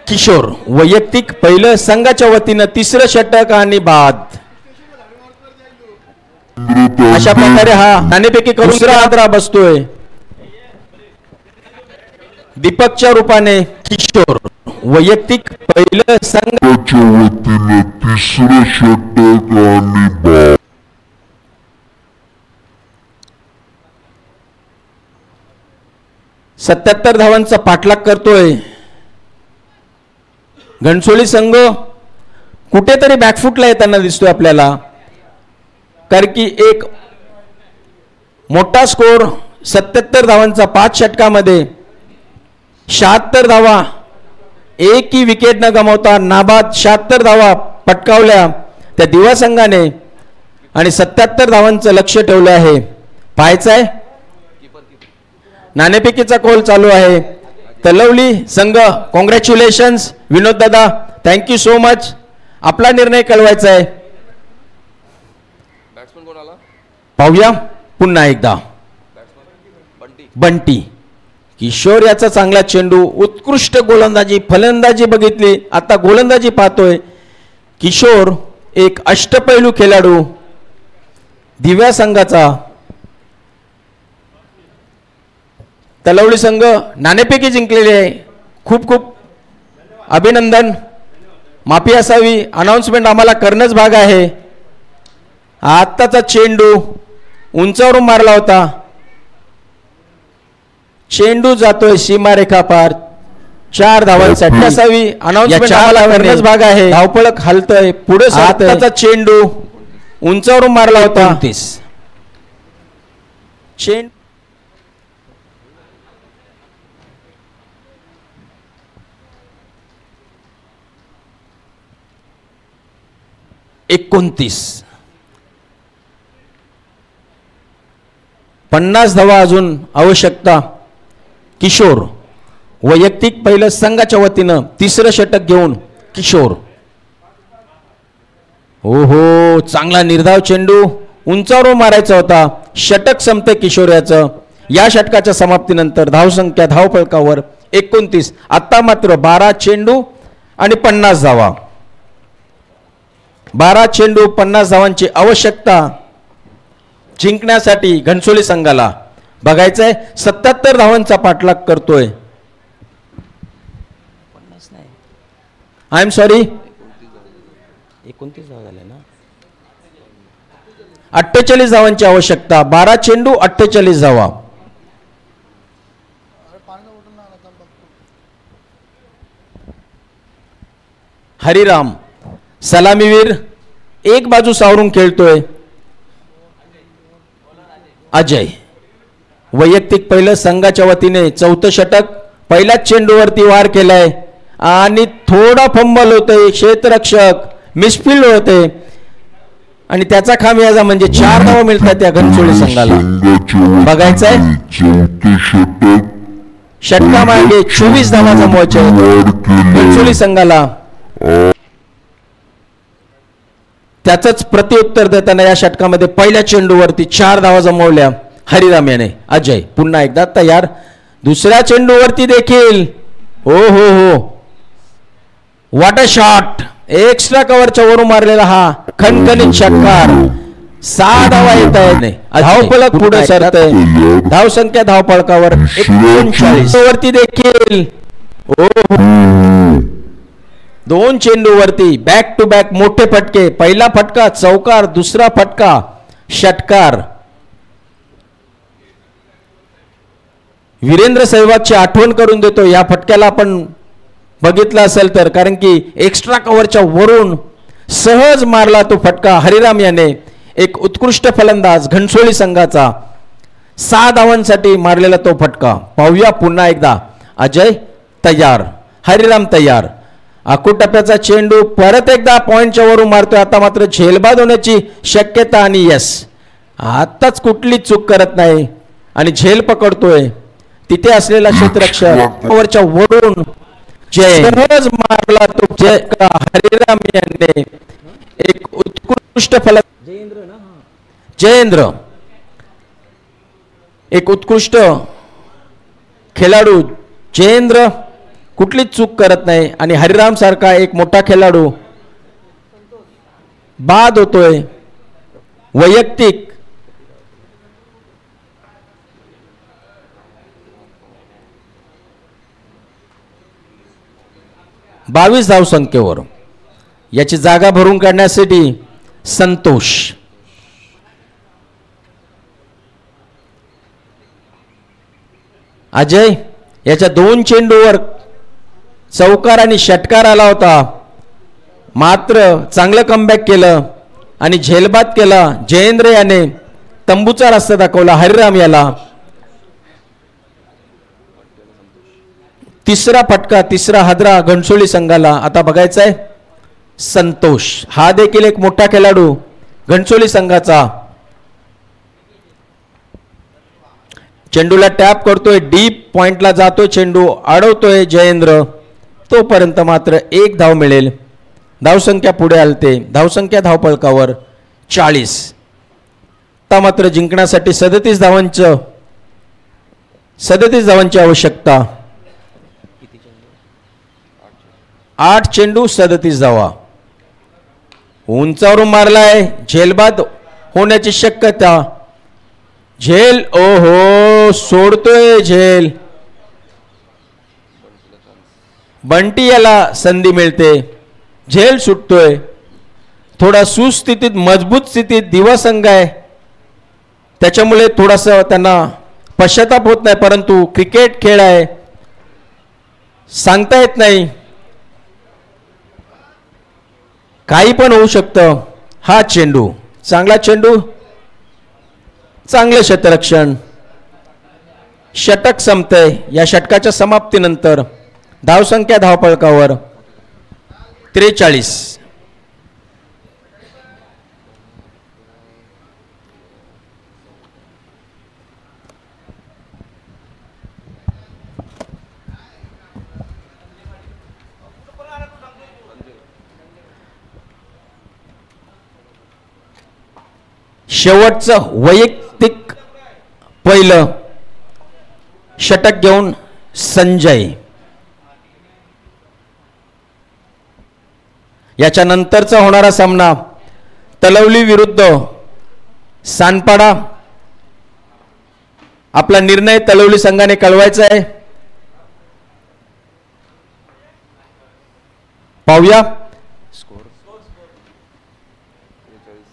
किशोर वैयक्तिक पहिलं संघाच्या वतीनं 3रं षटक आणि बाद. अशा प्रकारे हा नाणेफेकी करून 2रा आदरा बसतोय. दीपकच्या रूपाने किशोर वैयक्तिक पहिलं संघाच्या वतीने 3रं षटक आणि बाद. सत्याहत्तर धावांचा पाठलाग करतोय. घणसोली संघ कुठेतरी बॅकफुटला येताना दिसतोय आपल्याला, कारण की एक मोठा स्कोर 77 धावांचा 5 षटकामध्ये 76 धावा, एकही विकेट न गमावता नाबाद 76 धावा पटकावल्या त्या दिवा संघाने आणि 77 धावांचं लक्ष ठेवलं आहे. पाहायचं आहे नाणेफेकीचा कॉल चालू आहे. तलवली संघ कॉंग्रॅच्युलेशन्स विनोद दादा, थँक्यू सो मच. आपला निर्णय कळवायचा आहे. बॅट्समन कोण आला पाहूया पुन्हा एकदा. बंटी किशोर याचा चांगला चेंडू, उत्कृष्ट गोलंदाजी, फलंदाजी बघितली, आता गोलंदाजी पाहतोय. किशोर एक अष्टपैलू खेळाडू दिव्या संघाचा. तलवली संघ नाणेफेकी जिंकलेली आहे. खूप खूप अभिनंदन. माफी असावी, अनाउन्समेंट आम्हाला करणंच भाग आहे. आत्ताचा चेंडू उंचावरून मारला होता, चेंडू जातोय सीमारेखा पार. 4 धावांसाठी असावी, अनाउन्समेंट आम्हाला करणंच भाग आहे. धावपळक हलतय पुढे. आत्ताचा चेंडू उंचावरून मारला होता. 29 चेंडू 29 50 धावा अजून आवश्यकता. किशोर वैयक्तिक पहिलं संघाच्या वतीनं 3रं षटक घेऊन किशोर. हो चांगला निर्धाव चेंडू उंचावर मारायचा होता. षटक संपते किशोर याचं. या षटकाच्या समाप्तीनंतर धावसंख्या धावफलकावर 29. आता मात्र 12 चेंडू आणि 50 धावा. 12 चेंडू 50 धावांची आवश्यकता जिंकण्यासाठी घनसोली संघाला. बघायचंय 77 धावांचा पाठलाग करतोय. 50 नाही, आय एम सॉरी, 29 धावा झाल्या ना. 48 धावांची आवश्यकता. 12 चेंडू 48 धावा. हरिराम सलामीवीर एक बाजू सावरून खेळतोय. अजय वैयक्तिक पहिलं संघाच्या वतीने चौथं षटक. पहिल्याच चेंडूवरती वार केलाय आणि थोडा फंबल होतोय. क्षेत्ररक्षक मिसफिल्ड होते आणि त्याचा खामियाजा म्हणजे 4 धावा मिळतात त्या घनसोली संघाला. बघायचंय षटकामागे 24 धावा जमवायच्या घनसोली संघाला. त्याचंच प्रत्युत्तर देताना या षटकामध्ये पहिल्या चेंडूवरती 4 धावा जमवल्या हरिराम याने. अजय पुन्हा एकदा तयार. दुसऱ्या चेंडूवरती देखील हो हो हो व्हॉट अ शॉट. एक्स्ट्रा कव्हरच्या वरून मारलेला हा खणखणीत षटकार. 6 धावा येत आहेत. धावफलक पुढे सरत आहे. धावसंख्या धावफलकावर 39 वरती देखील दोन चेंडूवरती बॅक टू बॅक मोठे फटके. पहिला फटका चौकार, दुसरा फटका षटकार. वीरेंद्र सहवागची आठवण करून देतो या फटक्याला आपण बघितलं असेल तर, कारण की एक्स्ट्रा कव्हरच्या वरून सहज मारला तो फटका हरिराम याने. एक उत्कृष्ट फलंदाज घनसोली संघाचा 6 धावांसाठी मारलेला तो फटका. पाहूया पुन्हा एकदा. अजय तयार, हरिराम तयार. आकुटप्प्याचा चेंडू परत एकदा पॉइंटच्या वरून मारतोय. आता मात्र झेलबाद होण्याची शक्यता आणि यस आताच कुठली चूक करत नाही आणि झेल पकडतोय. तिथे असलेला क्षेत्ररक्षक वरच्या वरून सहज मारला तो हरिराम यांनी. एक उत्कृष्ट जयेंद्र एक उत्कृष्ट खेळाडू. जयेंद्र कुठलीच चूक करत नाही आणि हरिराम सारखा एक मोठा खेळाडू बाद होतोय. वैयक्तिक 22 धावसंख्येवर. याची जागा भरून काढण्यासाठी संतोष. अजय याच्या 2 चेंडूवर चौकार आणि षटकार आला होता, मात्र चांगलं कमबॅक केलं आणि झेलबाद केला. जयेंद्र याने तंबूचा रस्ता दाखवला हरिराम याला. तिसरा फटका, तिसरा हादरा घनसोली संघाला. आता बघायचं आहे संतोष, हा देखील एक मोठा खेळाडू घनसोली संघाचा. चेंडूला टॅप करतोय, डीप पॉइंटला जातोय चेंडू, अडवतोय जयेंद्र. तोपर्यंत मात्र 1 धाव मिळेल. धावसंख्या पुढे आलते. धावसंख्या धावफलकावर 40. आता मात्र जिंकण्यासाठी 37 धावांची आवश्यकता. 8 चेंडू 37 धावा. उंचावरून मारलाय, झेलबाद होण्याची शक्यता. झेल ओहो सोडतोय झेल. बंटी याला संधी मिळते, झेल सुटतोय. थोडा सुस्थितीत मजबूत स्थितीत दिवा संघ आहे, त्याच्यामुळे थोडासा त्यांना पश्चाताप होत नाही. परंतु क्रिकेट खेळ आहे, सांगता येत नाही, काही पण होऊ शकतं. हा चेंडू चांगला चेंडू, चांगले क्षेत्ररक्षण. षटक संपतंय. या षटकाच्या समाप्तीनंतर धावसंख्या धावफलकावर 43. शेवटचं वैयक्तिक पहिलं षटक घेऊन संजय. याच्या नंतरचा होणारा सामना तलवली विरुद्ध सानपाडा. आपला निर्णय तलवली संघाने कळवायचा आहे. पाहूया.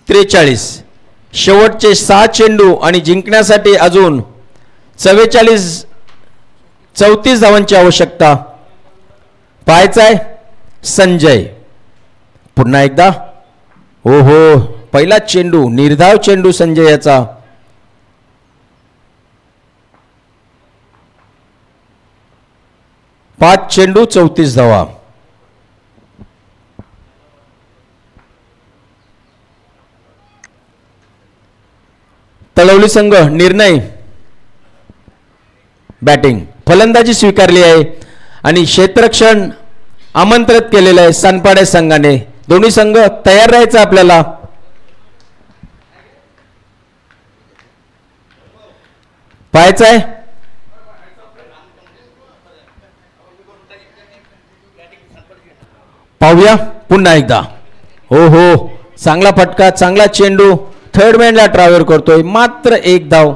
43 शेवटचे 6 चेंडू आणि जिंकण्यासाठी अजून 34 धावांची आवश्यकता. पाहायचा आहे संजय. पुन्हा एकदा हो हो, पहिला चेंडू, निर्धाव चेंडू संजय याचा. पाच चेंडू 34 धावा. तलवली संघ निर्णय बॅटिंग फलंदाजी स्वीकारली आहे आणि क्षेत्ररक्षण आमंत्रित केलेलं आहे सानपाडे संघाने. दोन्ही संघ तयार राहायचं आपल्याला. पाहायचं आहे पाहूया पुन्हा एकदा. हो हो, चांगला फटका, चांगला चेंडू, थर्ड मॅनला ट्रॅव्हल करतोय. मात्र एक धाव.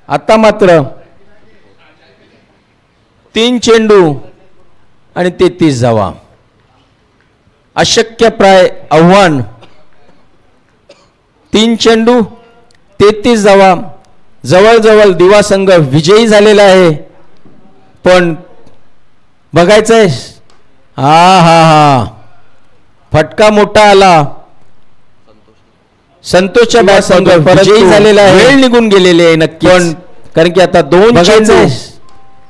आता मात्र 3 चेंडू आणि 33 धावा. अशक्यप्राय आव्हान. 3 चेंडू 33 धावा. जवळजवळ दिवा संघ विजयी झालेला आहे. पण बघायचंय, हा हा हा, फटका मोठा आला. संतोषच्या बॅट संघ विजयी झालेला आहे. वेळ निघून गेलेली आहे नक्की. पण कारण की आता 2 चेंडू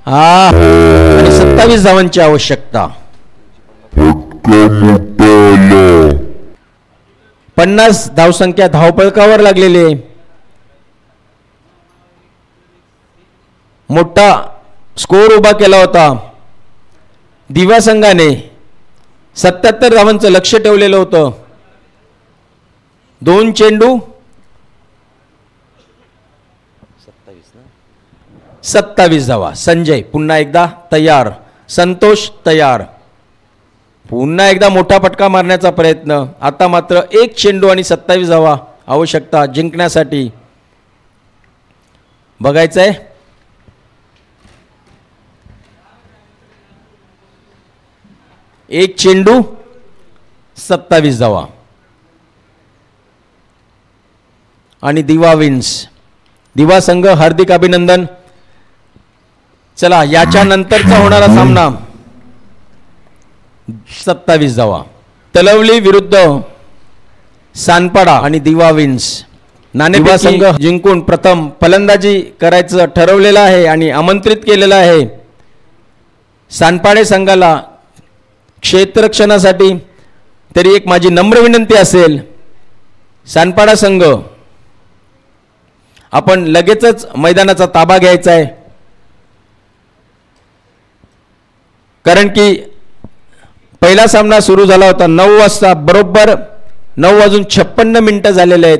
हा आणि 27 धावांची आवश्यकता. 50 धावसंख्या धावपळकावर लागलेली आहे. मोठा स्कोर उभा केला होता दिवा संघाने. 77 धावांचं लक्ष ठेवलेलं होतं. 2 चेंडू 27 धावा. संजय पुन्हा एकदा तयार. संतोष तयार. पुन्हा एकदा मोठा फटका मारण्याचा प्रयत्न. आता मात्र 1 चेंडू आणि 27 धावा आवश्यकता जिंकण्यासाठी. बघायचंय एक चेंडू 27 धावा आणि दिवा विन्स. दिवा संघ हार्दिक अभिनंदन. चला याच्या नंतरचा होणारा सामना 27 धावा. तलवली विरुद्ध सानपाडा आणि दिवा विन्स. दिवा संघ जिंकून प्रथम फलंदाजी करायचं ठरवलेलं आहे आणि आमंत्रित केलेलं आहे. सानपाडे संघाला क्षेत्ररक्षणासाठी तरी एक माझी नम्र विनंती असेल, सानपाडा संघ आपण लगेचच मैदानाचा ताबा घ्यायचा आहे. कारण की पहिला सामना सुरू झाला होता 9 वाजता. बरोबर 9:56 झालेले आहेत.